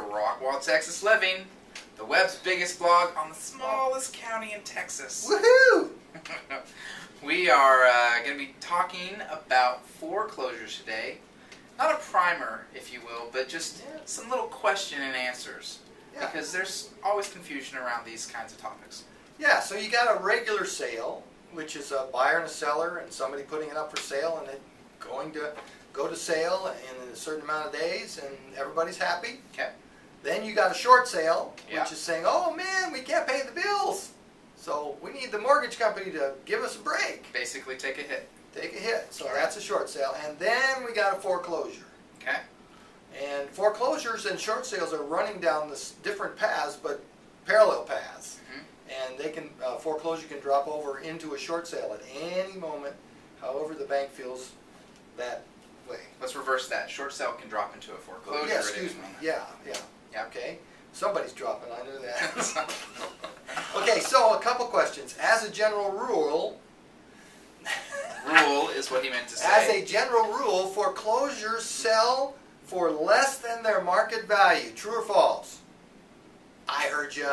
Rockwall, Texas Living, the web's biggest blog on the smallest county in Texas. Woohoo! We are going to be talking about foreclosures today. Not a primer, if you will, but just some little question and answers. Yeah. Because there's always confusion around these kinds of topics. Yeah, so you got a regular sale, which is a buyer and a seller and somebody putting it up for sale and it going to go to sale in a certain amount of days and everybody's happy. Okay. Then you got a short sale, Yeah. which is saying, oh man, we can't pay the bills. So we need the mortgage company to give us a break. Basically take a hit. Take a hit. So Right. that's a short sale. And then we got a foreclosure. Okay. And foreclosures and short sales are running down this different paths, but parallel paths. And they can foreclosure can drop over into a short sale at any moment, however the bank feels that way. Let's reverse that. Short sale can drop into a foreclosure. Yeah, at excuse any me. moment. Yeah. Okay. Somebody's dropping. I knew that. Okay. So a couple questions. As a general rule. Rule is what he meant to say. As a general rule, foreclosures sell for less than their market value. True or false? I heard you.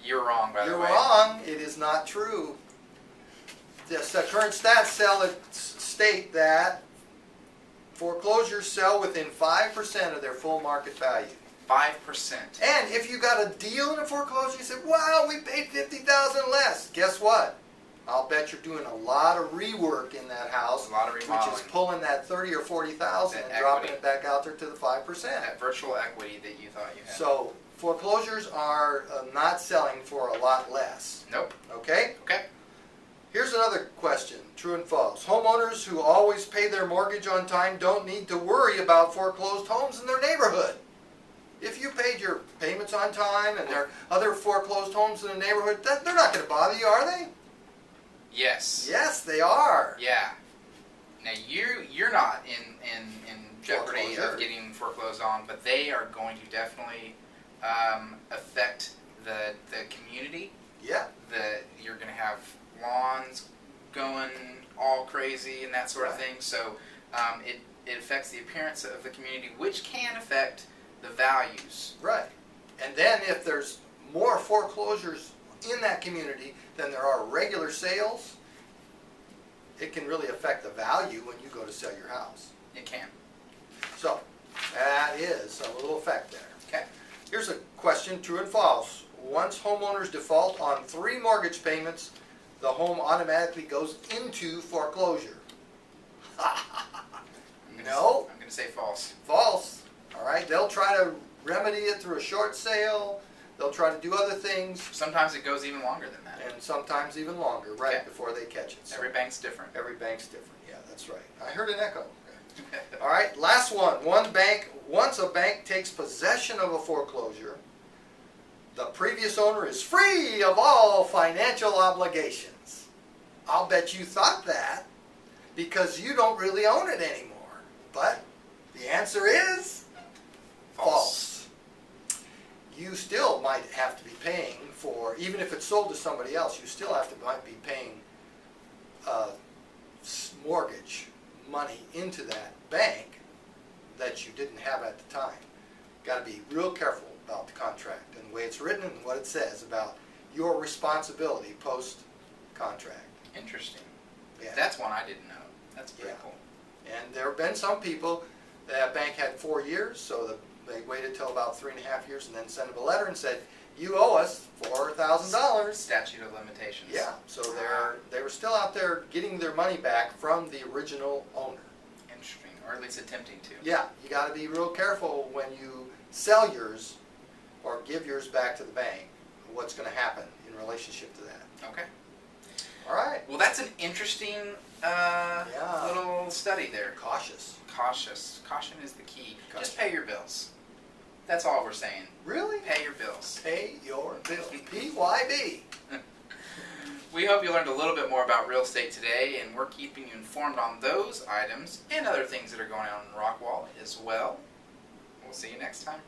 You're wrong, by the way. You're wrong. It is not true. The current stats state that foreclosures sell within 5% of their full market value. 5%. And if you got a deal in a foreclosure, you said, wow, we paid $50,000 less. Guess what? I'll bet you're doing a lot of rework in that house, A lot of remodeling. which is pulling that $30,000 or $40,000 and That dropping equity. it back out there to the 5%. That virtual equity that you thought you had. So foreclosures are not selling for a lot less. Nope. Okay? Okay. Here's another question, true and false. Homeowners who always pay their mortgage on time don't need to worry about foreclosed homes in their neighborhood. If you paid your payments on time and there are other foreclosed homes in the neighborhood, they're not going to bother you, are they? Yes. Yes, they are. Yeah. Now you're not in jeopardy Foreclosure. of getting foreclosed on, but they are going to definitely affect the community. Yeah. You're going to have lawns going all crazy and that sort of Right. thing. So it affects the appearance of the community, which can affect the values. Right. And then if there's more foreclosures in that community than there are regular sales, it can really affect the value when you go to sell your house. It can. So that is a little effect there. Okay. Here's a question, true and false. Once homeowners default on 3 mortgage payments, the home automatically goes into foreclosure. No. I'm going to say false. False. All right. They'll try to remedy it through a short sale. They'll try to do other things, Sometimes it goes even longer than that. and sometimes even longer, right Okay. before they catch it. So Every bank's different. every bank's different. Yeah, that's right. I heard an echo. All right. Last one. Once a bank takes possession of a foreclosure, the previous owner is free of all financial obligations. I'll bet you thought that because you don't really own it anymore. But the answer is false. You still might have to be paying for, even if it's sold to somebody else, you still might be paying mortgage money into that bank that you didn't have at the time. Got to be real careful about the contract and the way it's written and what it says about your responsibility post-contract. Interesting. Yeah. That's one I didn't know. That's pretty Yeah. cool. And there have been some people, that bank had 4 years, so they waited till about 3.5 years and then sent them a letter and said, you owe us $4,000. Statute of limitations. Yeah, so they were still out there getting their money back from the original owner. Interesting, or at least attempting to. Yeah, you got to be real careful when you sell yours or give yours back to the bank, what's going to happen in relationship to that. Okay. All right. Well, that's an interesting little study there. Cautious. Cautious. Caution is the key. Caution. Just pay your bills. That's all we're saying. Really? Pay your bills. Pay your bills. PYB. We hope you learned a little bit more about real estate today, and we're keeping you informed on those items and other things that are going on in Rockwall as well. We'll see you next time.